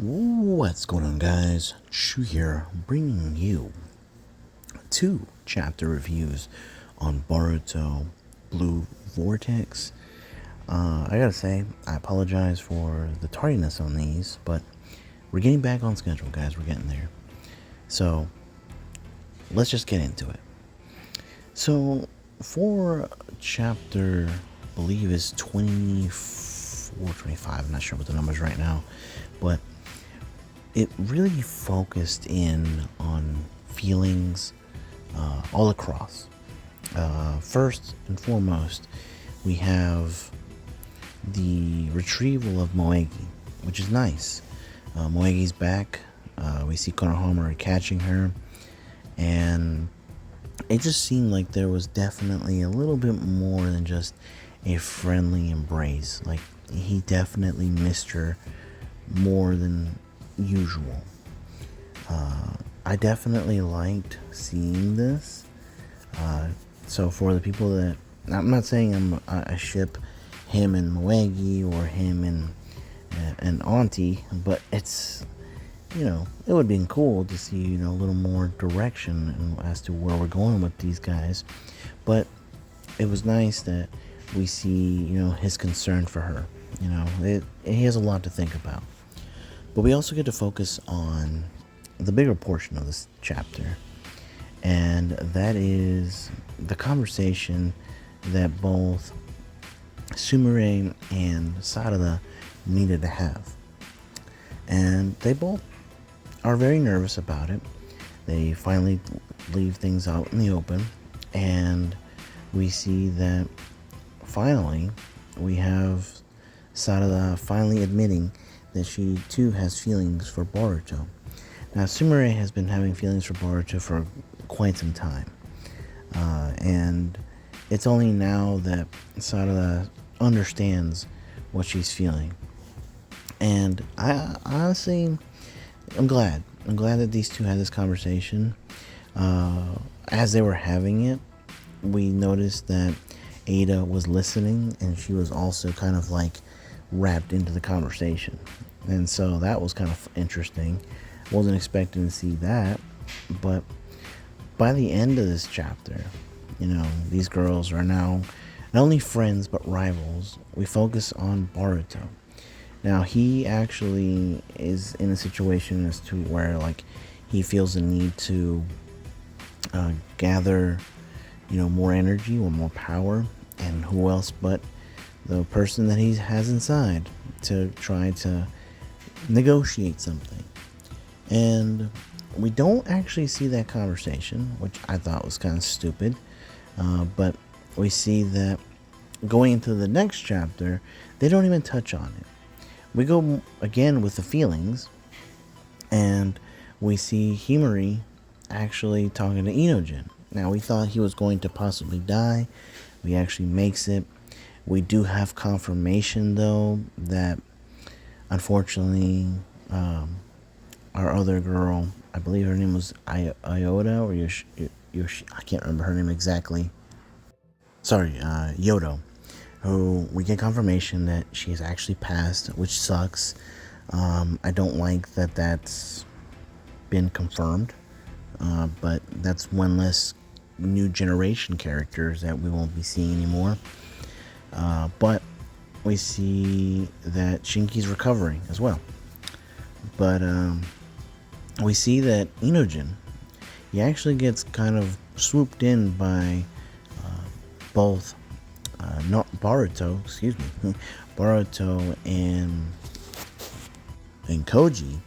What's going on, guys? Shu here, bringing you 2 chapter reviews on Boruto Blue Vortex. I gotta say, I apologize for the tardiness on these, but we're getting back on schedule, guys. We're getting there. So, let's just get into it. So, for chapter, I believe is 24, 25, I'm not sure what the number is right now, but it really focused in on feelings all across. First and foremost, we have the retrieval of Moegi, which is nice. Moegi's back. We see Konohamaru catching her, and it just seemed like there was definitely a little bit more than just a friendly embrace. Like, he definitely missed her more than usual. I definitely liked seeing this. So for the people that, I'm not saying I ship him and Moegi or him and Auntie, but it's, it would have been cool to see, a little more direction as to where we're going with these guys. But it was nice that we see, his concern for her. He has a lot to think about. But we also get to focus on the bigger portion of this chapter, and that is the conversation that both Sumire and Sarada needed to have. And they both are very nervous about it. They finally leave things out in the open, and we see that finally we have Sarada finally admitting that she too has feelings for Boruto. Now, Sumire has been having feelings for Boruto for quite some time, and it's only now that Sarada understands what she's feeling. And I honestly, I'm glad that these two had this conversation. As they were having it, we noticed that Ada was listening, and she was also kind of like wrapped into the conversation, and so that was kind of interesting. Wasn't expecting to see that, but by the end of this chapter, these girls are now not only friends but rivals. We focus on Boruto. Now, he actually is in a situation as to where, like, he feels the need to gather more energy or more power, and who else but the person that he has inside to try to negotiate something. And we don't actually see that conversation, which I thought was kind of stupid, but we see that going into the next chapter, they don't even touch on it. We go again with the feelings, and we see Himari actually talking to Inojin. Now, we thought he was going to possibly die. He actually makes it. We do have confirmation, though, that unfortunately our other girl, I believe her name was Iota or I can't remember her name exactly. Sorry, Yodo, who we get confirmation that she has actually passed, which sucks. I don't like that that's been confirmed, but that's one less new generation characters that we won't be seeing anymore. But we see that Shinki's recovering as well. But we see that Inojin, he actually gets kind of swooped in by both not Boruto, Boruto and Koji.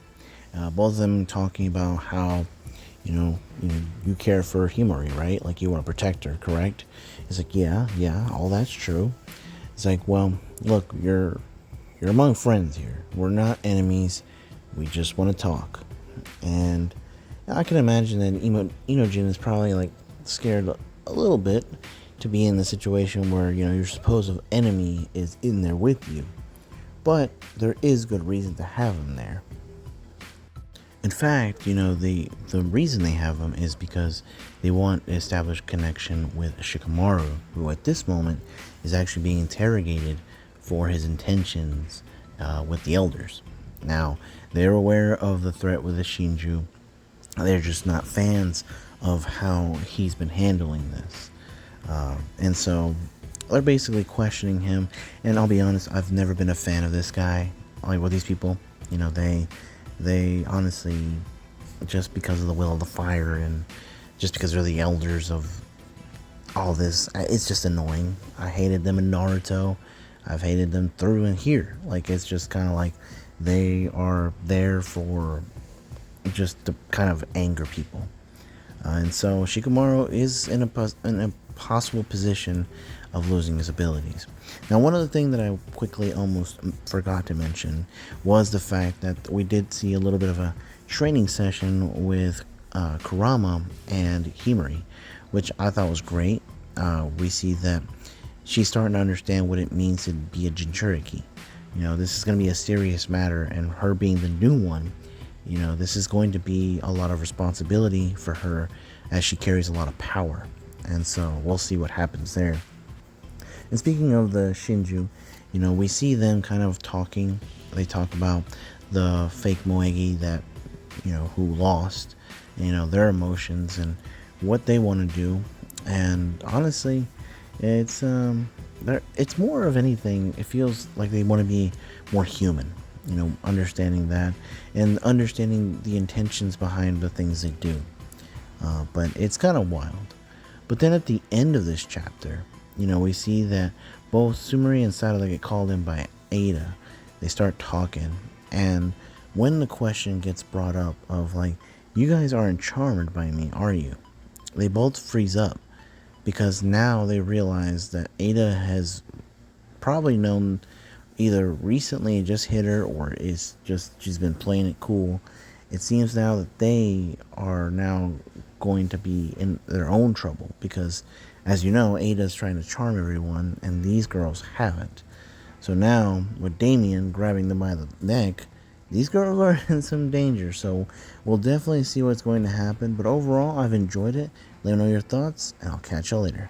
Both of them talking about how you care for Himari, right? Like, you want to protect her, correct? It's like, yeah, all that's true. It's like, well, look, you're among friends here. We're not enemies. We just want to talk. And I can imagine that Inojin is probably like scared a little bit to be in the situation where your supposed enemy is in there with you. But there is good reason to have him there. In fact, the reason they have him is because they want to establish connection with Shikamaru, who at this moment is actually being interrogated for his intentions with the elders. Now, they're aware of the threat with the Shinju. They're just not fans of how he's been handling this. And so they're basically questioning him. And I'll be honest, I've never been a fan of this guy. Like with these people, you know, they honestly, just because of the will of the fire and just because they're the elders of all this, it's just annoying. I hated them in Naruto. I've hated them through and here. Like, it's just kind of like they are there for just to kind of anger people. And so Shikamaru is in a possible position of losing his abilities. Now, one other thing that I quickly almost forgot to mention was the fact that we did see a little bit of a training session with Kurama and Himari, which I thought was great. We see that she's starting to understand what it means to be a Jinchuriki. You know, this is going to be a serious matter, and her being the new one, you know, this is going to be a lot of responsibility for her as she carries a lot of power. And so we'll see what happens there. And speaking of the Shinju, you know, we see them kind of talking. They talk about the fake Moegi that, you know, who lost, you know, their emotions and what they want to do. And honestly, it's more of anything. It feels like they want to be more human, you know, understanding that and understanding the intentions behind the things they do. But it's kind of wild. But then at the end of this chapter, you know, we see that both Sumari and Sadala get called in by Ada. They start talking, and when the question gets brought up of like, you guys aren't charmed by me, are you? They both freeze up because now they realize that Ada has probably known either recently just hit her or is just she's been playing it cool. It seems now that they are now going to be in their own trouble because, as you know, Ada's trying to charm everyone and these girls haven't. So now with Damien grabbing them by the neck, these girls are in some danger. So we'll definitely see what's going to happen. But overall, I've enjoyed it. Let me know your thoughts, and I'll catch you later.